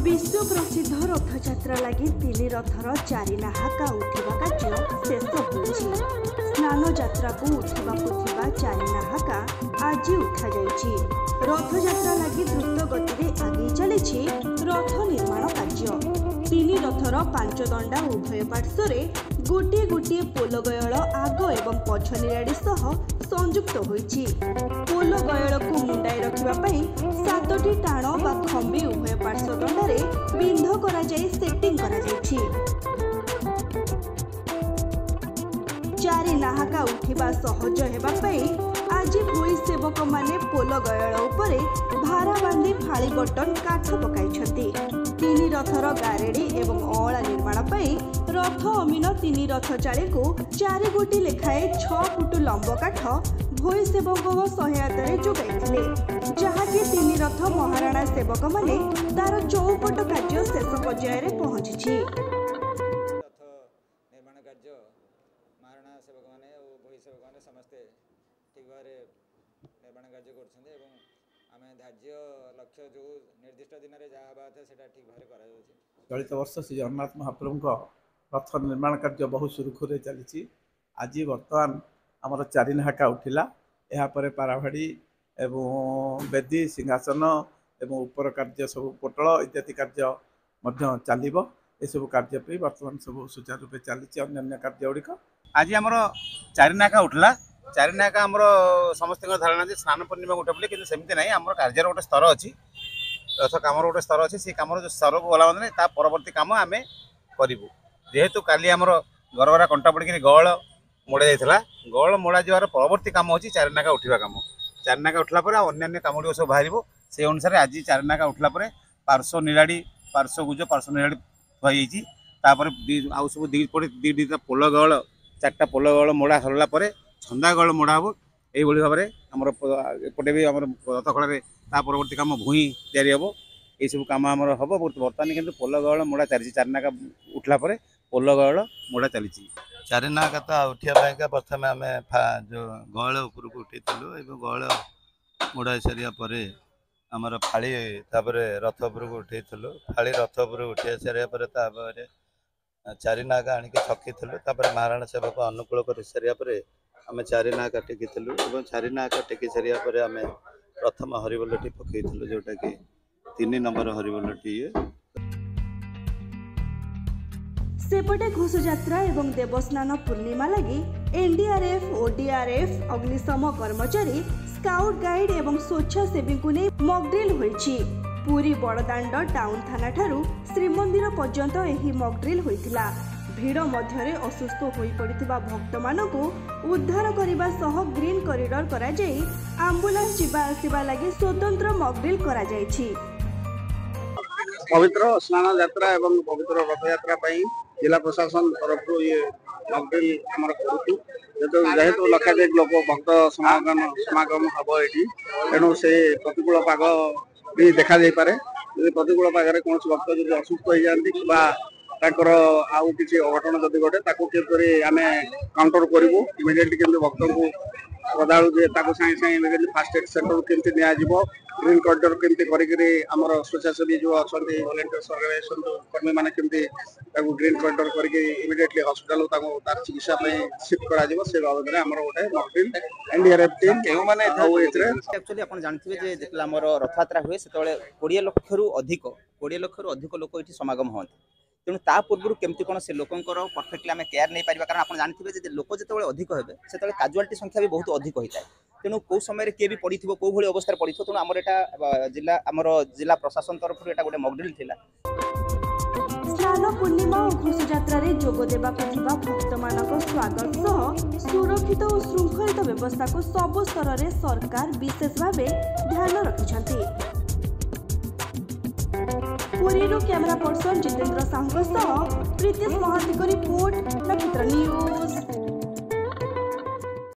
विश्व प्रसिद्ध रथयात्रा लगी तीन रथर चारि नाहाका उठा कार्य शेष हो स्नान यात्रा को उठा चारि नाहाका आज उठा रथयात्रा लगी द्रुत गति आगे चली रथ निर्माण कार्य तीन रथर 5 दंडा उभय पार्श्व गोटे गोटे पोल गयल आग एवं पछ निराड़ी सह संयुक्त होइछि। पोल गयल को मुंडाई रखिबापई 7टी टाण बा खंबी उभय पार्श्व दंडारे बिंध करा जाई सेटिंग करा जाइछि। चारि नाहाका उठिबा सहज हेबापई आज भोई सेवक माने पोल गयल उपरे भारा बांधी फाड़ी बटन काठ पकाइछथि। तीन रथर गारेड़ी एवं अळा निर्माण पई रथ अमीन तीन रथ चाड़ी को 4 गोटी लेखाए 6 फुट लंब काठ भोई सेवक सहायतार जोगाइथिले, जहाँकि तीन रथ महाराणा सेवक माने तार चौपट कार्य शेष पर्यायर पहुंची। निर्माण कार्य महाराणा सेवक माने और भोई सेवक माने समस्ते ठीक भाव निर्माण कार्य कर आमे धार्य लक्ष्य जो निर्दिष्ट दिन में जहाँ हवा था ठीक भाव चलित वर्ष श्री जगन्नाथ महाप्रभु रथ निर्माण कार्य बहुत सुरुखुरे चली। आज बर्तमान आमर चारि नाहाका उठिला यापर पाराभाड़ी एवं बेदी सिंहासन एवं उपर कार्य सब पोटल इत्यादि कार्य चलो यू कार्य बर्तमान सब सुचारू रूपे चली। अन्य कार्य गुड़िक आज आमर चारि नाहाका उठला चारि नाहाका आमर समस्त धारणा स्नान पूर्णिमा गोटे बोले कि सेमती ना आम कार्य गोटे स्तर अच्छी रथ कम गोटे स्तर अच्छी से कम जो स्तर को गला मैंने परवर्ती कम आम करूँ जेहेतु काली आमर गरगरा कंटा पड़ी गहल मोड़ा जाता गहल मोड़ा जवार परवर्ती कम हो चारि नाहाका उठा कम चारि नाहाका उठला अन्य कम गुड़ सब बाहर से अनुसार आज चारि नाहाका उठला पार्श्व निराड़ी पार्श्व गुज पार्श्व निराड़ी थोड़ा आउ सब दीटा पोल गहल 4टा पोल गहल मोड़ा सरला छंदा गहल मोड़ा हम यही भाव में आमर एपटे भी आम रथ खड़े परवर्ती कम भूई तैयारी हम ये सब कम आम हम बर्तमान कि पोल गहल मोड़ा चली चारि नाहाका उठला पोल गहल मोड़ा चली चारि नाहाका तो उठा प्रथम आम जो गहल उपरको उठेलु गहल मोड़ा सारा पर आमर फाड़ी रथ उपरको उठेलु फाड़ी रथ उपर उठा सारापर चारि नाहाका आणिक छकिलु महाराणा सेवक अनुकूल कर सारापर आम चारि नाहाका टेकिलु चारि नाहाका टेकी सारापर आम प्रथम हरिबोलटी पकईलु जोटा कि 3 नंबर हरिबोलटी। सेपटे घोषयात्रा एवं देवस्नान पूर्णिमा लगी एनडीआरएफ ओडीआरएफ अग्निशम कर्मचारी स्काउट गाइड एवं स्वेच्छासेवी को नहीं मॉकड्रिल होइछि। पूरी बड़दाण्ड टाउन थाना ठारू श्रीमंदिर पर्यंत एही मॉकड्रिल होइतिला। भीड़ मध्यरे असुस्थ होई पड़िथिबा भक्त मानकु उद्धार करिबा सह ग्रीन कॉरिडोर करा जाई एम्बुलेंस जीवा आसीबा लागि स्वतंत्र मॉकड्रिल करा जाइछि। पवित्र स्नान यात्रा एवं पवित्र रथ यात्रा जिला प्रशासन तरफ ये मॉकड्रिल आम करूँ जेहेतु लक्षाधिक लोक भक्त समागम हम ये तेणु से प्रतिकूल पाग भी देखा जाई पारे। प्रतिकूल पागे कौन भक्त जो असुस्थ हो जाती आउ किसी अघटन जदि घटे आम काउंटर करूँ इमिडिएटली केमती भक्त को श्रद्धालु जे सागे सागे इमिडिएटली फास्ट एड सेंटर केमती नियाजिबो ग्रीन कॉरिडोर केमती करिकरी हमर स्वेच्छासेवी जो अछंती वॉलंटियर्स ऑर्गेनाइजेशन कर्मी माने केमती ग्रीन कॉरिडोर करके इमिडिएटली हॉस्पिटल तार चिकित्सा शिफ्ट करा जिवो से बाबद रे हमर गोटे मॉकड्रिल एनडीआरएफ टीम केउ माने एक्चुअली आपण जानथिबे जे जेतला हमर रथयात्रा हुए सेतले 20 लाख रु अधिक लोक एठी समागम होंते तेणु ता पूर्व केमती कौन से लोकंर परफेक्टली आम केयर नहीं पारिबा कारण आप जानते लोक जो अधिक हे से काजुआलिटी संख्या भी बहुत अधिक होता है तेणु कौ समय किए भी पड़ी कौ भाई अवस्था पड़ी तेणु आमर जिला प्रशासन तरफ एटा गोटे मॉकड्रिल थिला। स्नान पूर्णिमा और घोषयात्रा जोग देवाक भक्त मानक स्वागत सह सुरक्षित और श्रृंखलित व्यवस्था को सब स्तर में सरकार विशेष भाव ध्यान रखिछन्ति। पुरीरू कैमरा पर्सन जितेंद्र साहू सह प्रीतिश महांती रिपोर्ट नक्षत्र न्यूज।